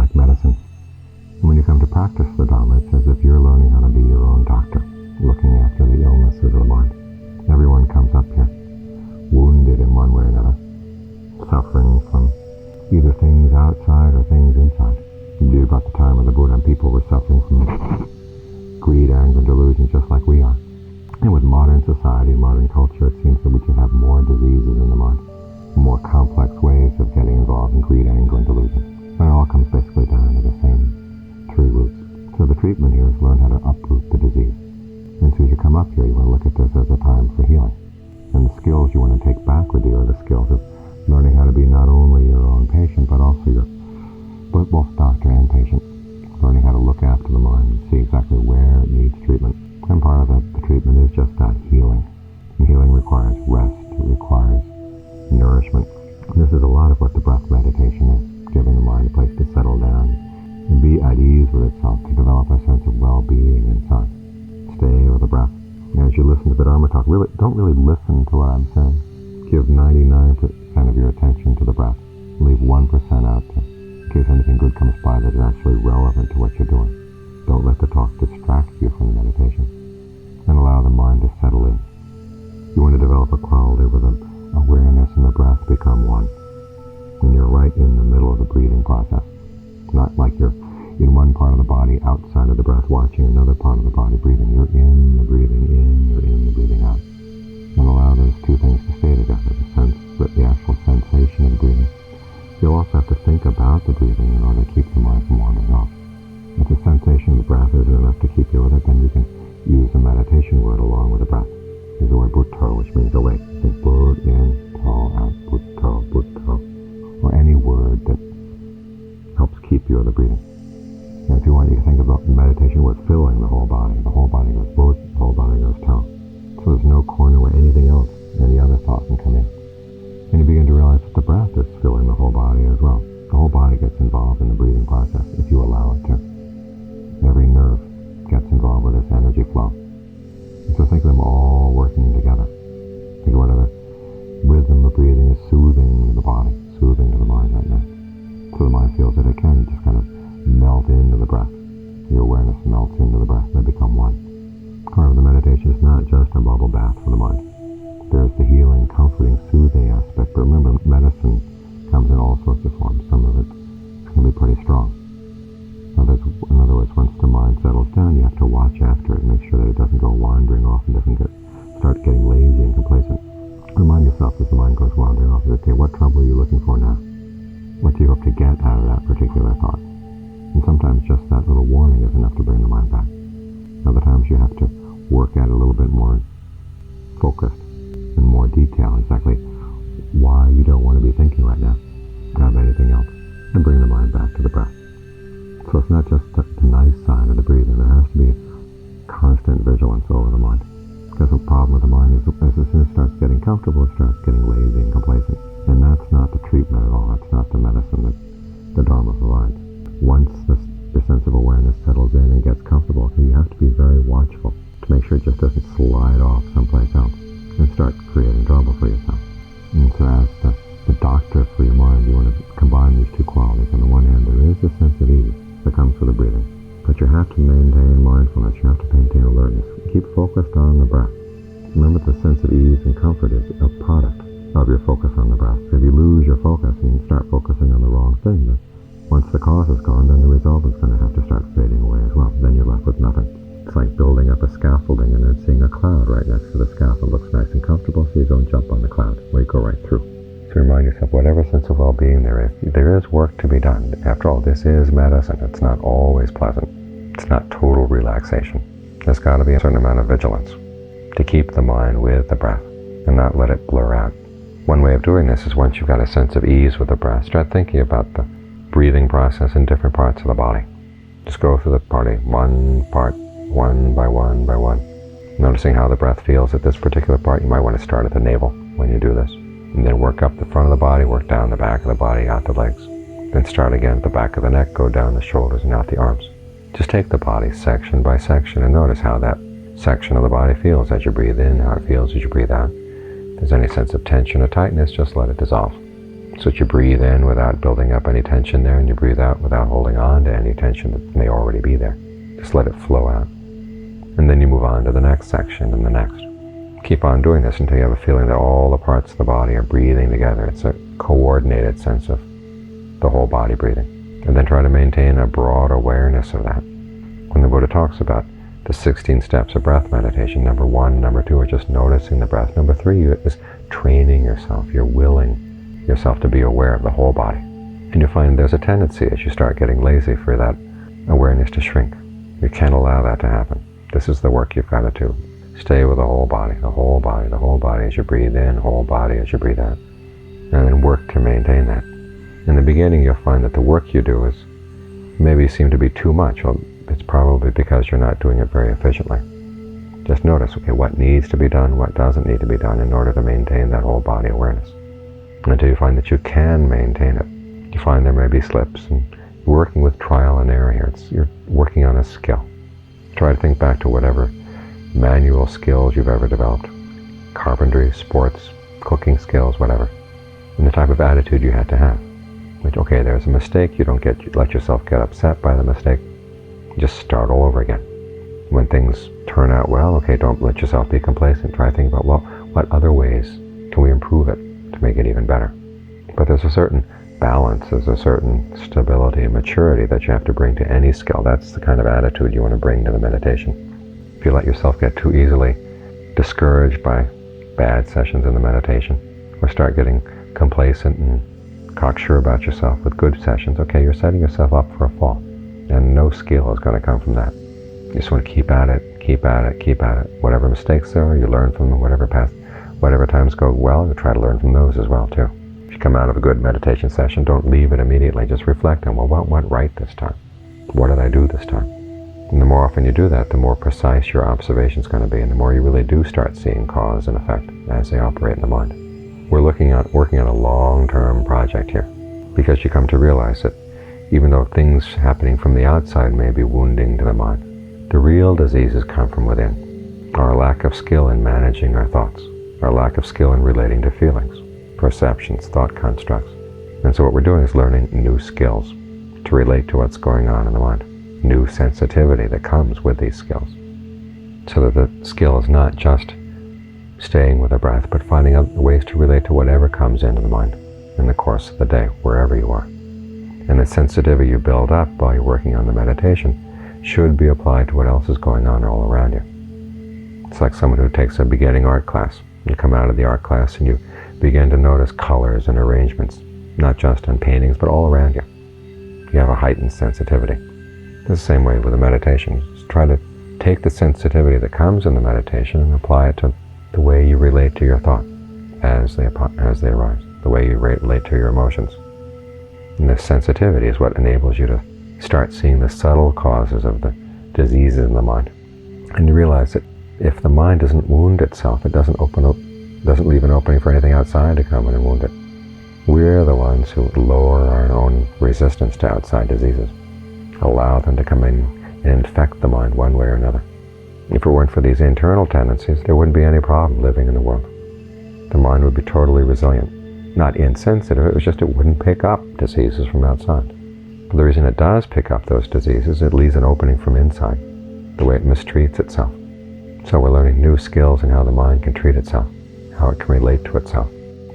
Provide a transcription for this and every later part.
like medicine. And when you come to practice the Dharma, it's as if you're learning how to be your own doctor, looking after the illnesses of the mind. Everyone comes up here wounded in one way or another, suffering from either things outside or things inside. You read about the time of the Buddha, and people were suffering from greed, anger, and delusion just like we are. And with modern society, modern culture, it seems that we can have more diseases in the mind, more complex ways of getting involved in greed, anger, and delusion. And it all comes basically down to the same three roots. So the treatment here is learn how to uproot the disease. And so as you come up here, you want to look at this as a time for healing. And the skills you want to take back with you are the skills of learning how to be not only your own patient, but also both doctor and patient. Learning how to look after the mind and see exactly where it needs treatment. And part of the treatment is just that, healing. And healing requires rest. It requires nourishment. And this is a lot of what the breath meditation is, giving the mind a place to settle down and be at ease with itself, to develop a sense of well-being inside. Stay with the breath. And as you listen to the Dharma talk, don't really listen to what I'm saying. Give 99% of your attention to the breath. Leave 1% out in case anything good comes by that is actually relevant to what you're doing. Don't let the talk distract you from the meditation. And allow the mind to settle in. You want to develop a quality where the awareness and the breath become one. When you're right in the middle of the breathing process. Not like you're in one part of the body outside of the breath watching another part of the body breathing. You're in the breathing in, you're in the breathing out. And allow those two things to stay together, the actual sensation of breathing. You'll also have to think about the breathing in order to keep the mind from wandering off. If the sensation of the breath isn't enough to keep you with it, then you can use the meditation word along with the breath. Use the word Butto, which means awake. Think Bud in, To out, Butto, Butto. Or any word that helps keep you with the breathing. And if you want, you can think about the meditation word filling the whole body. The whole body goes Bud, the whole body goes To. So there's no corner where anything else, any other thought can come in. And you begin to realize that the breath is filling the whole body as well. The whole body gets involved in the breathing process if you allow it to. Every nerve gets involved with this energy flow. And so think of them all working together. Think of whether the rhythm of breathing is soothing to the body, soothing to the mind right now. So the mind feels that it can just kind of melt into the breath. Your awareness melts into the breath. They become one. However, the meditation is not just a bubble bath for the mind. There's the healing, comforting, soothing aspect. But remember, medicine comes in all sorts of forms. Some of it can be pretty strong. In other words, once the mind settles down, you have to watch after it and make sure that it doesn't go wandering off and doesn't start getting lazy and complacent. Remind yourself as the mind goes wandering off, okay, what trouble are you looking for now? What do you hope to get out of that particular thought? And sometimes just that little warning is enough to bring the mind back. Other times you have to work at it a little bit more focused in more detail, exactly why you don't want to be thinking right now of anything else, and bring the mind back to the breath. So it's not just the nice side of the breathing. There has to be constant vigilance over the mind. Because the problem with the mind is as soon as it starts getting comfortable, it starts getting lazy and complacent. And that's not the treatment at all. That's not the medicine that the Dharma provides. Once your sense of awareness settles in and gets comfortable, you have to be very watchful to make sure it just doesn't slide off someplace else and start creating trouble for yourself. And so as the doctor for your mind, you want to combine these two qualities. On the one hand, there is a sense of ease that comes with the breathing. But you have to maintain mindfulness. You have to maintain alertness. Keep focused on the breath. Remember, the sense of ease and comfort is a product of your focus on the breath. If you lose your focus and you start focusing on the wrong thing, then once the cause is gone, then the result is going to have to start fading away as well. Then you're left with nothing. It's like building up a scaffolding and then seeing a cloud right next to the scaffold. It looks nice and comfortable, so you go and jump on the cloud, where you go right through. So remind yourself, whatever sense of well-being there is work to be done. After all, this is medicine. It's not always pleasant. It's not total relaxation. There's got to be a certain amount of vigilance to keep the mind with the breath and not let it blur out. One way of doing this is once you've got a sense of ease with the breath, start thinking about the breathing process in different parts of the body. Just go through the body, one part, one by one by one. Noticing how the breath feels at this particular part. You might want to start at the navel when you do this. And then work up the front of the body, work down the back of the body, out the legs. Then start again at the back of the neck, go down the shoulders and out the arms. Just take the body section by section and notice how that section of the body feels as you breathe in, how it feels as you breathe out. If there's any sense of tension or tightness, just let it dissolve. so that you breathe in without building up any tension there, and you breathe out without holding on to any tension that may already be there. Just let it flow out. And then you move on to the next section and the next. Keep on doing this until you have a feeling that all the parts of the body are breathing together. It's a coordinated sense of the whole body breathing. And then try to maintain a broad awareness of that. When the Buddha talks about the 16 steps of breath meditation, number 1, number 2 are just noticing the breath. Number 3 is training yourself. You're willing yourself to be aware of the whole body. And you'll find there's a tendency as you start getting lazy for that awareness to shrink. You can't allow that to happen. This is the work you've got to do. Stay with the whole body, the whole body, the whole body as you breathe in, whole body as you breathe out. And then work to maintain that. In the beginning, you'll find that the work you do is maybe seem to be too much. Well, it's probably because you're not doing it very efficiently. Just notice, okay, what needs to be done, what doesn't need to be done in order to maintain that whole body awareness. Until you find that you can maintain it. You find there may be slips, and you're working with trial and error here. You're working on a skill. Try to think back to whatever manual skills you've ever developed. Carpentry, sports, cooking skills, whatever. And the type of attitude you had to have. Which, okay, there's a mistake, you don't let yourself get upset by the mistake. Just start all over again. When things turn out well, okay, don't let yourself be complacent. Try to think about, well, what other ways can we improve it to make it even better? But there's a certain balance, there's a certain stability and maturity that you have to bring to any skill. That's the kind of attitude you want to bring to the meditation. If you let yourself get too easily discouraged by bad sessions in the meditation, or start getting complacent and cocksure about yourself with good sessions, okay, you're setting yourself up for a fall. And no skill is going to come from that. You just want to keep at it, keep at it, keep at it. Whatever mistakes there are, you learn from them. Whatever times go well, you try to learn from those as well too. If you come out of a good meditation session, don't leave it immediately. Just reflect on, well, what went right this time? What did I do this time? And the more often you do that, the more precise your observation is going to be, and the more you really do start seeing cause and effect as they operate in the mind. We're working on a long-term project here, because you come to realize that even though things happening from the outside may be wounding to the mind, the real diseases come from within. Our lack of skill in managing our thoughts, our lack of skill in relating to feelings, perceptions, thought constructs. And so what we're doing is learning new skills to relate to what's going on in the mind, new sensitivity that comes with these skills. So that the skill is not just staying with the breath, but finding out ways to relate to whatever comes into the mind in the course of the day, wherever you are. And the sensitivity you build up while you're working on the meditation should be applied to what else is going on all around you. It's like someone who takes a beginning art class. You come out of the art class and you begin to notice colors and arrangements, not just on paintings, but all around you. You have a heightened sensitivity. It's the same way with the meditation. Just try to take the sensitivity that comes in the meditation and apply it to the way you relate to your thought as they arise, the way you relate to your emotions. And this sensitivity is what enables you to start seeing the subtle causes of the diseases in the mind. And you realize that if the mind doesn't wound itself, it doesn't leave an opening for anything outside to come in and wound it. We're the ones who lower our own resistance to outside diseases, allow them to come in and infect the mind one way or another. If it weren't for these internal tendencies, there wouldn't be any problem living in the world. The mind would be totally resilient. Not insensitive, it was just it wouldn't pick up diseases from outside. But the reason it does pick up those diseases, it leaves an opening from inside, the way it mistreats itself. So we're learning new skills in how the mind can treat itself, how it can relate to itself,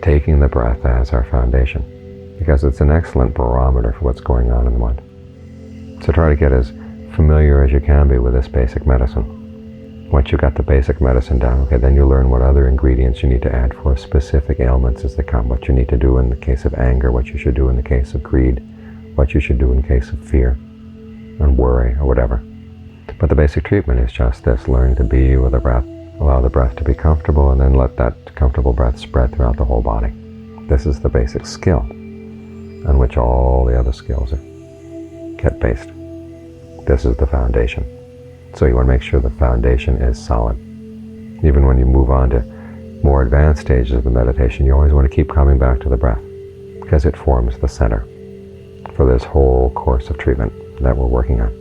taking the breath as our foundation, because it's an excellent barometer for what's going on in the mind. So try to get as familiar as you can be with this basic medicine. Once you've got the basic medicine down, okay, then you learn what other ingredients you need to add for specific ailments as they come, what you need to do in the case of anger, what you should do in the case of greed, what you should do in case of fear and worry or whatever. But the basic treatment is just this: learn to be with the breath, allow the breath to be comfortable, and then let that comfortable breath spread throughout the whole body. This is the basic skill on which all the other skills get based. This is the foundation. So you want to make sure the foundation is solid. Even when you move on to more advanced stages of the meditation, you always want to keep coming back to the breath, because it forms the center for this whole course of treatment that we're working on.